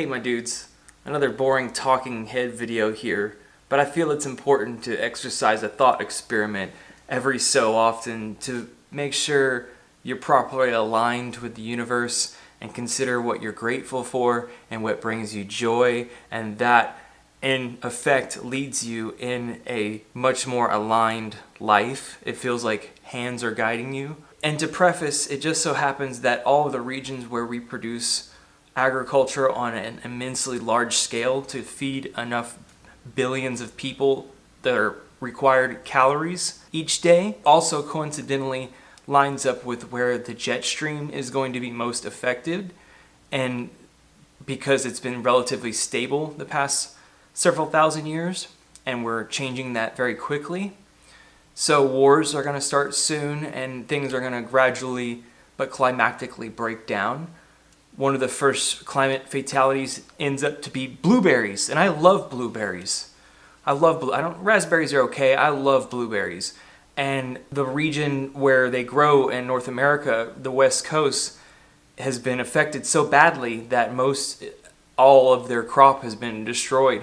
Hey my dudes, another boring talking head video here, but I feel it's important to exercise a thought experiment every so often to make sure you're properly aligned with the universe and consider what you're grateful for and what brings you joy, and that in effect leads you in a much more aligned life. It feels like hands are guiding you. And to preface, it just so happens that all of the regions where we produce agriculture on an immensely large scale to feed enough billions of people their required calories each day also coincidentally lines up with where the jet stream is going to be most affected. And because it's been relatively stable the past several thousand years, and we're changing that very quickly. So wars are going to start soon, and things are going to gradually but climactically break down. One of the first climate fatalities ends up to be blueberries, and I love blueberries. Raspberries are okay. I love blueberries. And the region where they grow in North America, the West Coast, has been affected so badly that all of their crop has been destroyed.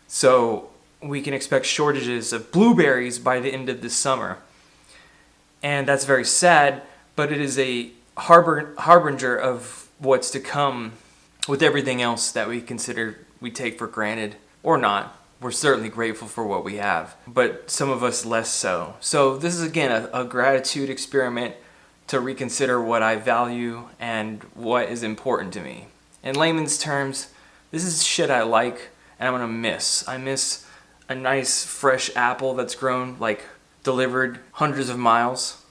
So we can expect shortages of blueberries by the end of this summer. And that's very sad, but it is a harbinger of what's to come with everything else that we take for granted, or not. We're certainly grateful for what we have, but some of us less so. So this is again a gratitude experiment to reconsider what I value and what is important to me. In layman's terms, this is shit I like and I'm gonna miss. I miss a nice fresh apple that's grown, delivered hundreds of miles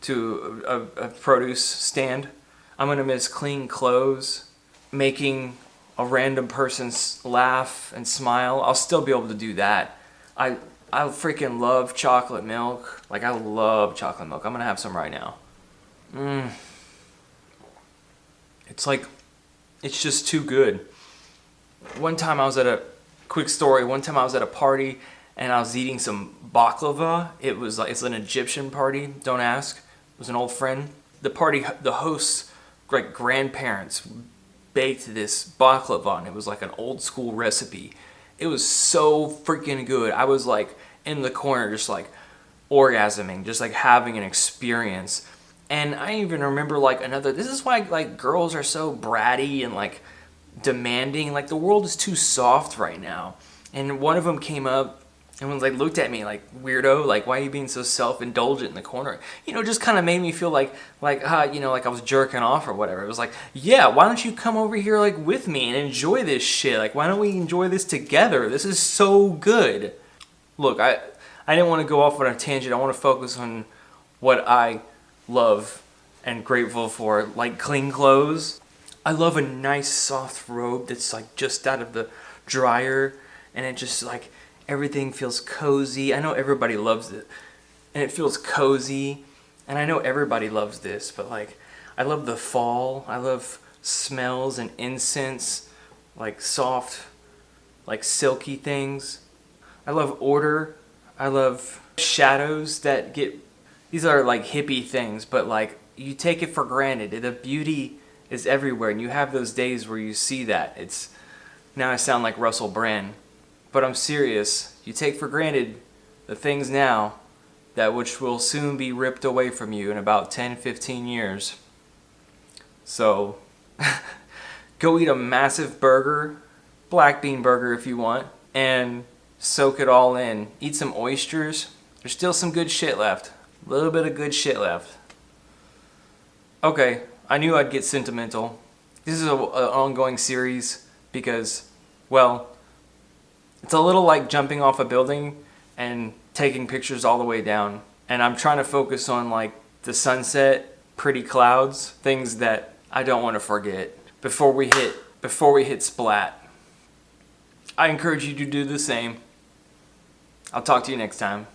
to a produce stand. I'm gonna miss clean clothes, making a random person laugh and smile. I'll still be able to do that. I freaking love chocolate milk. I love chocolate milk. I'm gonna have some right now. It's just too good. One time I was at a party and I was eating some baklava. It's an Egyptian party, don't ask. It was an old friend. The host's grandparents baked this baklava, and it was like an old school recipe. It was so freaking good. I was in the corner just orgasming, just having an experience. And I even remember this is why girls are so bratty and demanding. The world is too soft right now. And one of them came up and looked at me weirdo, why are you being so self-indulgent in the corner? Just kind of made me feel like I was jerking off or whatever. It was yeah, why don't you come over here with me and enjoy this shit? Why don't we enjoy this together? This is so good. Look, I didn't want to go off on a tangent. I want to focus on what I love and grateful for, clean clothes. I love a nice soft robe that's just out of the dryer, and it just everything feels cozy. I know everybody loves it, and it feels cozy, and I know everybody loves this, but I love the fall. I love smells and incense, soft, silky things. I love order. I love shadows that these are hippie things, but you take it for granted. The beauty is everywhere, and you have those days where you see that. Now I sound like Russell Brand, but I'm serious. You take for granted the things now which will soon be ripped away from you in about 10-15 years. So go eat a massive burger, black bean burger if you want, and soak it all in. Eat some oysters. There's still some good shit left. A little bit of good shit left. Okay, I knew I'd get sentimental. This is an ongoing series because, well, it's a little like jumping off a building and taking pictures all the way down. And I'm trying to focus on the sunset, pretty clouds, things that I don't want to forget before we hit splat. I encourage you to do the same. I'll talk to you next time.